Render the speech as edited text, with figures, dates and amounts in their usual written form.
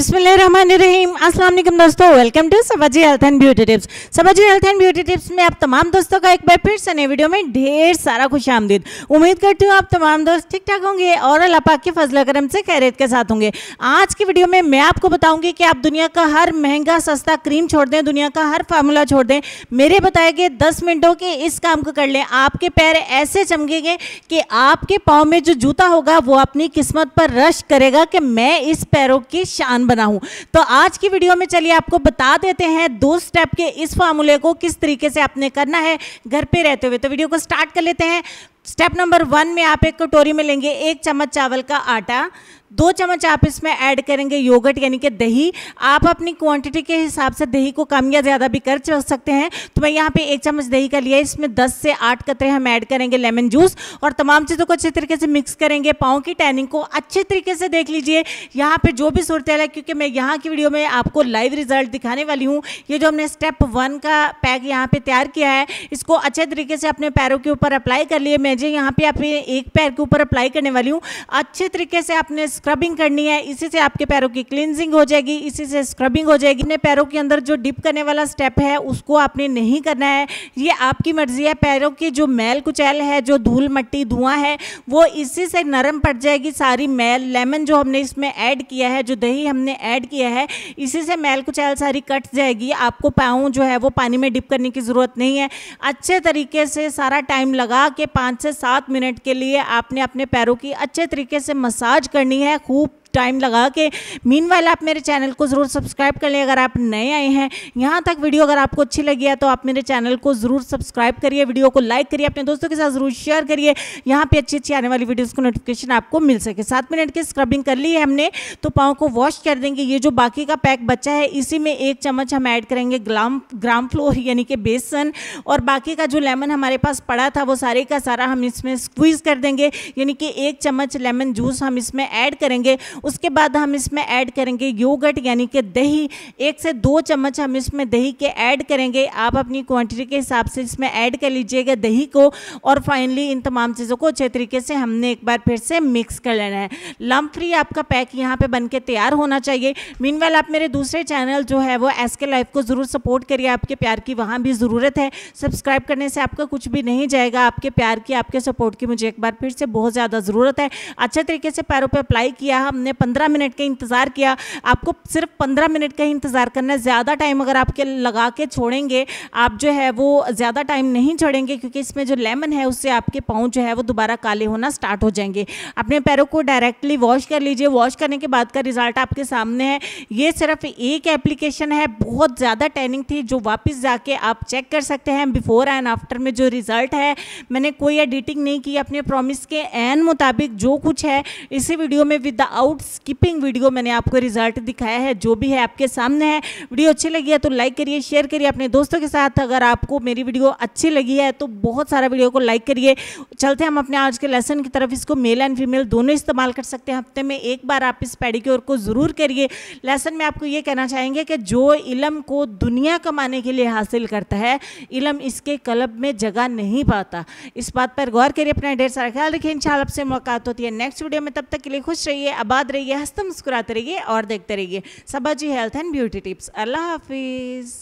बिस्मिल्लाहिर्रहमानिर्रहीम। अस्सलाम वालेकुम दोस्तों, welcome to Sabaji health and beauty tips. Sabaji health and beauty tips में आप तमाम दोस्तों का एक बार फिर से नए वीडियो में ढेर सारा खुशामदीद। उम्मीद करती हूँ आप तमाम दोस्त ठीक ठाक होंगे और अल्लाह पाक के फजल करम से खैरियत के साथ होंगे। आज की वीडियो में मैं आपको बताऊंगी कि आप दुनिया का हर महंगा सस्ता क्रीम छोड़ दें, दुनिया का हर फार्मूला छोड़ दें, मेरे बताए गए 10 मिनटों के इस काम को कर लें। आपके पैर ऐसे चमकेंगे कि आपके पाँव में जो जूता होगा वो अपनी किस्मत पर रश करेगा कि मैं इस पैरों की शान बना हूं। तो आज की वीडियो में चलिए आपको बता देते हैं 2 स्टेप के इस फार्मूले को किस तरीके से आपने करना है घर पे रहते हुए। तो वीडियो को स्टार्ट कर लेते हैं। स्टेप नंबर 1 में आप एक कटोरी में लेंगे 1 चम्मच चावल का आटा, 2 चम्मच आप इसमें ऐड करेंगे योगर्ट यानी कि दही। आप अपनी क्वांटिटी के हिसाब से दही को कम या ज़्यादा भी कर सकते हैं। तो मैं यहाँ पे 1 चम्मच दही का लिया, इसमें 10 से 8 कतरे हम ऐड करेंगे लेमन जूस और तमाम चीज़ों को अच्छे तरीके से मिक्स करेंगे। पाँव की टैनिंग को अच्छे तरीके से देख लीजिए यहाँ पे जो भी सूरत है, क्योंकि मैं यहाँ की वीडियो में आपको लाइव रिजल्ट दिखाने वाली हूँ। ये जो हमने स्टेप 1 का पैक यहाँ पे तैयार किया है, इसको अच्छे तरीके से अपने पैरों के ऊपर अप्लाई कर लिए। मैं जो यहाँ पे अपने एक पैर के ऊपर अप्लाई करने वाली हूँ। अच्छे तरीके से आपने स्क्रबिंग करनी है, इसी से आपके पैरों की क्लींजिंग हो जाएगी, इसी से स्क्रबिंग हो जाएगी। अपने पैरों के अंदर जो डिप करने वाला स्टेप है उसको आपने नहीं करना है, ये आपकी मर्जी है। पैरों की जो मैल कुचैल है, जो धूल मट्टी धुआं है, वो इसी से नरम पड़ जाएगी सारी मैल। लेमन जो हमने इसमें ऐड किया है, जो दही हमने ऐड किया है, इसी से मैल कुचैल सारी कट जाएगी। आपको पाँव जो है वो पानी में डिप करने की ज़रूरत नहीं है। अच्छे तरीके से सारा टाइम लगा के 5 से 7 मिनट के लिए आपने अपने पैरों की अच्छे तरीके से मसाज करनी है, खूब टाइम लगा के। मीनवाइल आप मेरे चैनल को ज़रूर सब्सक्राइब कर लें अगर आप नए आए हैं। यहाँ तक वीडियो अगर आपको अच्छी लगी है तो आप मेरे चैनल को ज़रूर सब्सक्राइब करिए, वीडियो को लाइक करिए, अपने दोस्तों के साथ ज़रूर शेयर करिए। यहाँ पे अच्छी आने वाली वीडियोज़ को नोटिफिकेशन आपको मिल सके। 7 मिनट की स्क्रबिंग कर ली है हमने, तो पाँव को वॉश कर देंगे। ये जो बाकी का पैक बचा है, इसी में 1 चम्मच हम ऐड करेंगे ग्राम फ्लोर यानी कि बेसन, और बाकी का जो लेमन हमारे पास पड़ा था वो सारे का सारा हम इसमें स्क्वीज़ कर देंगे, यानी कि 1 चम्मच लेमन जूस हम इसमें ऐड करेंगे। उसके बाद हम इसमें ऐड करेंगे योगर्ट यानी कि दही, 1 से 2 चम्मच हम इसमें दही के ऐड करेंगे। आप अपनी क्वांटिटी के हिसाब से इसमें ऐड कर लीजिएगा दही को। और फाइनली इन तमाम चीज़ों को अच्छे तरीके से हमने एक बार फिर से मिक्स कर लेना है। लम्प फ्री आपका पैक यहाँ पे बन के तैयार होना चाहिए। मीनवाइल आप मेरे दूसरे चैनल जो है वो एसके लाइफ को ज़रूर सपोर्ट करिए, आपके प्यार की वहाँ भी ज़रूरत है। सब्सक्राइब करने से आपका कुछ भी नहीं जाएगा, आपके प्यार की, आपके सपोर्ट की मुझे एक बार फिर से बहुत ज़्यादा ज़रूरत है। अच्छे तरीके से पैरों पर अप्लाई किया हमने, 15 मिनट का इंतज़ार किया। आपको सिर्फ 15 मिनट का ही इंतज़ार करना है। ज़्यादा टाइम अगर आपके लगा के छोड़ेंगे, आप जो है वो ज़्यादा टाइम नहीं छोड़ेंगे, क्योंकि इसमें जो लेमन है उससे आपके पाँव जो है वो दोबारा काले होना स्टार्ट हो जाएंगे। अपने पैरों को डायरेक्टली वॉश कर लीजिए। वॉश करने के बाद का रिजल्ट आपके सामने है। ये सिर्फ एक एप्लीकेशन है, बहुत ज़्यादा टैनिंग थी जो वापस जाके आप चेक कर सकते हैं। बिफोर एंड आफ्टर में जो रिज़ल्ट है, मैंने कोई एडिटिंग नहीं की, अपने प्रॉमिस के एन मुताबिक जो कुछ है इसी वीडियो में विदाउट स्किपिंग वीडियो मैंने आपको रिजल्ट दिखाया है। जो भी है आपके सामने है। वीडियो अच्छी लगी है तो लाइक करिए, शेयर करिए अपने दोस्तों के साथ। अगर आपको मेरी वीडियो अच्छी लगी है तो बहुत सारा वीडियो को लाइक करिए। चलते हम अपने आज के लेसन की तरफ। इसको मेल एंड फीमेल दोनों इस्तेमाल कर सकते हैं। हफ्ते में एक बार आप इस पेडिक्योर को ज़रूर करिए। लेसन में आपको ये कहना चाहेंगे कि जो इल्म को दुनिया कमाने के लिए हासिल करता है, इल्म इसके कल्ब में जगह नहीं पाता। इस बात पर गौर करिए, अपना ढेर सारा ख्याल रखिए। इंशाल्लाह आपसे मुलाकात होती है नेक्स्ट वीडियो में। तब तक के लिए खुश रहिए, आबाद रहिए, हंसते मुस्कुराते रहिए और देखते रहिए सबाजी हेल्थ एंड ब्यूटी टिप्स। अल्लाह हाफिज़।